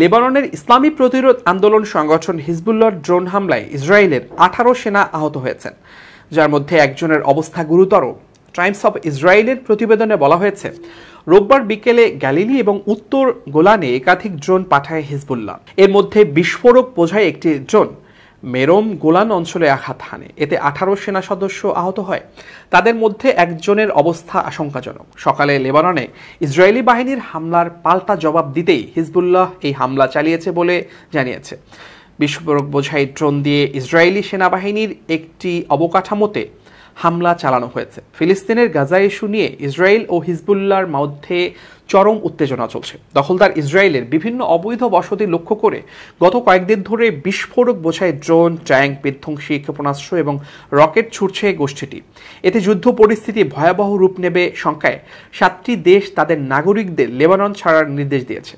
লেবাননের ইসলামী প্রতিরোধ আন্দোলন সংগঠন হিজবুল্লাহর ড্রোন হামলায় ইসরায়েলের 18 সেনা আহত হয়েছেন, যার মধ্যে একজনের অবস্থা গুরুতর। টাইমস অব ইসরায়েলের প্রতিবেদনে বলা হয়েছে, রোববার বিকেলে গ্যালিলি এবং উত্তর গোলানে একাধিক ড্রোন পাঠায় হিজবুল্লাহ। এর মধ্যে বিস্ফোরক বোঝাই একটি ড্রোন মেরোম গোলান অঞ্চলে আঘাত হানে। এতে 18 সেনা সদস্য আহত হয়, তাদের মধ্যে একজনের অবস্থা আশঙ্কাজনক। সকালে লেবাননে ইসরায়েলি বাহিনীর হামলার পাল্টা জবাব দিতেই হিজবুল্লাহ এই হামলা চালিয়েছে বলে জানিয়েছে। বিস্ফোরক বোঝাই ড্রোন দিয়ে ইসরায়েলি সেনাবাহিনীর একটি অবকাঠামোতে হামলা চালানো হয়েছে। ফিলিস্তিনের গাজা ইস্যু নিয়ে ইসরায়েল ও হিজবুল্লাহর মধ্যে চরম উত্তেজনা চলছে। দখলদার ইসরায়েলের বিভিন্ন অবৈধ বসতি লক্ষ্য করে গত কয়েকদিন ধরে বিস্ফোরক বোঝাই ড্রোন, ট্যাঙ্ক, বিধ্বংসী ক্ষেপণাস্ত্র এবং রকেট ছুটছে গোষ্ঠীটি। এতে যুদ্ধ পরিস্থিতি ভয়াবহ রূপ নেবে শঙ্কায় 7টি দেশ তাদের নাগরিকদের লেবানন ছাড়ার নির্দেশ দিয়েছে।